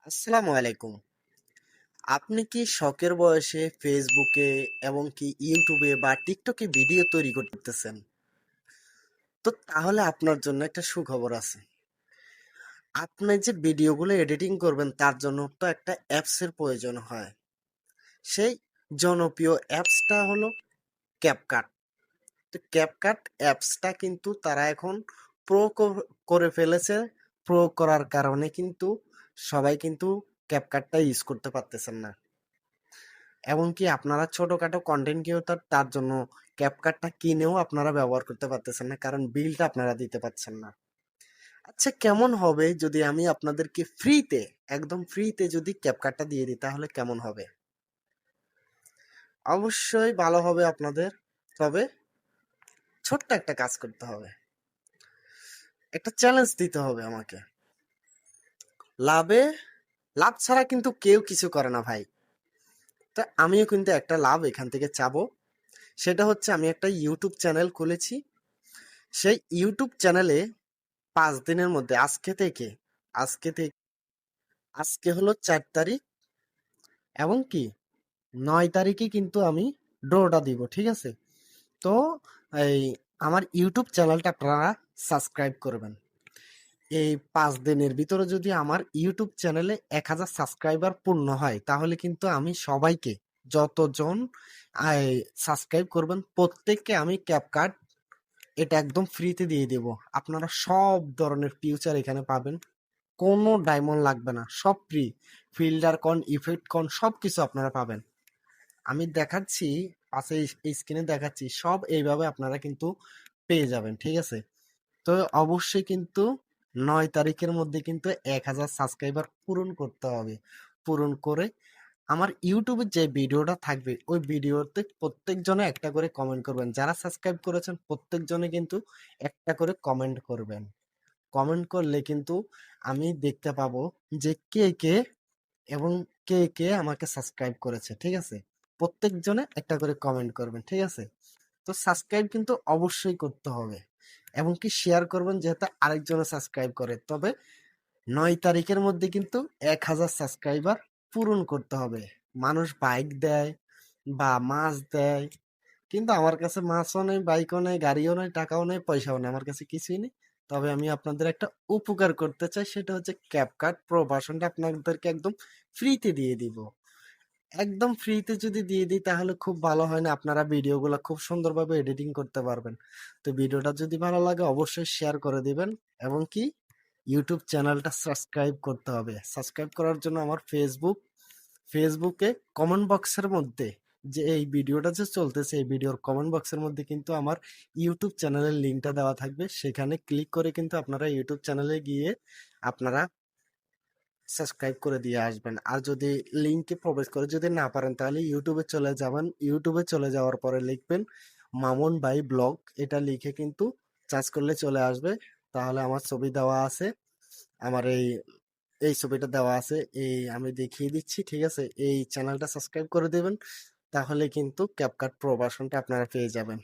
আসসালামু আলাইকুম। আপনি কি শখের বয়সে ফেসবুকে এবং কি ইউটিউবে বা টিকটকে ভিডিও তৈরি করতেছেন? তো তাহলে আপনার জন্য একটা সুখবর আছে। আপনি যে ভিডিওগুলো এডিটিং করবেন তার জন্য তো একটা অ্যাপসের প্রয়োজন হয়। সেই জনপ্রিয় অ্যাপসটা হলো ক্যাপকাট। তো ক্যাপকাট অ্যাপসটা কিন্তু তারা এখন প্রো করে ফেলেছে। প্রো করার কারণে কিন্তু সবাই কিন্তু ক্যাপকাটটা ইউজ করতে পারতেছেন না। এমনকি আপনারা ছোটখাটো কন্টেন্ট ক্রিয়েটর তার জন্য ক্যাপকাটটা কিনেও আপনারা ব্যবহার করতে পারতেছেন না, কারণ বিলটা আপনারা দিতে পারছেন না। আচ্ছা, কেমন হবে যদি আমি আপনাদেরকে ফ্রিতে, একদম ফ্রিতে যদি ক্যাপকাটটা দিয়ে দিই, তাহলে কেমন হবে? অবশ্যই ভালো হবে আপনাদের। তবে ছোট্ট একটা কাজ করতে হবে, একটা চ্যালেঞ্জ দিতে হবে আমাকে। লাভে লাভ ছাড়া কিন্তু কেউ কিছু করে না ভাই। তা আমিও কিন্তু একটা লাভ এখান থেকে চাবো। সেটা হচ্ছে, আমি একটা ইউটিউব চ্যানেল খুলেছি। সেই ইউটিউব চ্যানেলে 5 দিনের মধ্যে, আজকে থেকে আজকে হলো 4 তারিখ, এবং কি 9 তারিখে কিন্তু আমি ড্রটা দিব, ঠিক আছে? তো এই আমার ইউটিউব চ্যানেলটা আপনারা সাবস্ক্রাইব করবেন। এই 5 দিনের ভিতরে যদি আমার ইউটিউব চ্যানেলে 1,000 সাবস্ক্রাইবার পূর্ণ হয়, তাহলে কিন্তু আমি সবাইকে, যতজন সাবস্ক্রাইব করবেন, প্রত্যেককে আমি ক্যাপকাট এটা একদম ফ্রিতে দিয়ে দেব। আপনারা সব ধরনের ফিউচার এখানে পাবেন। কোনো ডায়মন্ড লাগবে না, সব ফ্রি। ফিল্টার কন, ইফেক্ট কন, সবকিছু আপনারা পাবেন। আমি দেখাচ্ছি, পাশে স্ক্রিনে দেখাচ্ছি, সব এইভাবে আপনারা কিন্তু পেয়ে যাবেন, ঠিক আছে? তো অবশ্যই কিন্তু 9 তারিখের মধ্যে কিন্তু 1,000 সাবস্ক্রাইবার পূরণ করতে হবে। পূরণ করে আমার ইউটিউবে যে ভিডিওটা থাকবে, ওই ভিডিওতে প্রত্যেকজনে একটা করে কমেন্ট করবেন। যারা সাবস্ক্রাইব করেছেন প্রত্যেকজনে কিন্তু একটা করে কমেন্ট করবেন। কমেন্ট করলে কিন্তু আমি দেখতে পাবো যে কে কে এবং কে কে আমাকে সাবস্ক্রাইব করেছে, ঠিক আছে? প্রত্যেকজনে একটা করে কমেন্ট করবেন, ঠিক আছে? তো সাবস্ক্রাইব কিন্তু অবশ্যই করতে হবে, এবং কি শেয়ার করবেন যাতে আরেকজনে সাবস্ক্রাইব করে। তবে 9 তারিখের মধ্যে কিন্তু 1,000 সাবস্ক্রাইবার পূরণ করতে হবে। মানুষ বাইক দেয় বা মাছ দেয়, কিন্তু আমার কাছে মাছও নেই, বাইকও নেই, গাড়িও নেই, টাকাও নেই, পয়সাও নেই, আমার কাছে কিছুই নেই। তবে আমি আপনাদের একটা উপকার করতে চাই, সেটা হচ্ছে ক্যাপকাট প্রো ভার্সনটা আপনাদেরকে একদম ফ্রিতে দিয়ে দিব। একদম ফ্রিতে যদি দিয়ে দিই তাহলে খুব ভালো হয় না? আপনারা ভিডিওগুলো খুব সুন্দরভাবে এডিটিং করতে পারবেন। তো ভিডিওটা যদি ভালো লাগে অবশ্যই শেয়ার করে দিবেন, এবং কি ইউটিউব চ্যানেলটা সাবস্ক্রাইব করতে হবে। সাবস্ক্রাইব করার জন্য আমার ফেসবুকে কমেন্ট বক্সের মধ্যে, যে এই ভিডিওটা যে চলতেছে, এই ভিডিওর কমেন্ট বক্সের মধ্যে কিন্তু আমার ইউটিউব চ্যানেলের লিঙ্কটা দেওয়া থাকবে। সেখানে ক্লিক করে কিন্তু আপনারা ইউটিউব চ্যানেলে গিয়ে আপনারা সাবস্ক্রাইব করে দিয়ে আসবেন। আর যদি লিঙ্কে প্রবেশ করে যদি না পারেন, তাহলে ইউটিউবে চলে যাবেন। ইউটিউবে চলে যাওয়ার পরে লিখবেন মামুন ভাই ব্লগ, এটা লিখে কিন্তু সার্চ করলে চলে আসবে। তাহলে আমার ছবি দেওয়া আছে, আমার এই ছবিটা দেওয়া আছে, এই আমি দেখিয়ে দিচ্ছি, ঠিক আছে? এই চ্যানেলটা সাবস্ক্রাইব করে দেবেন, তাহলে কিন্তু ক্যাপকাট প্রো ভার্সনটা আপনারা পেয়ে যাবেন।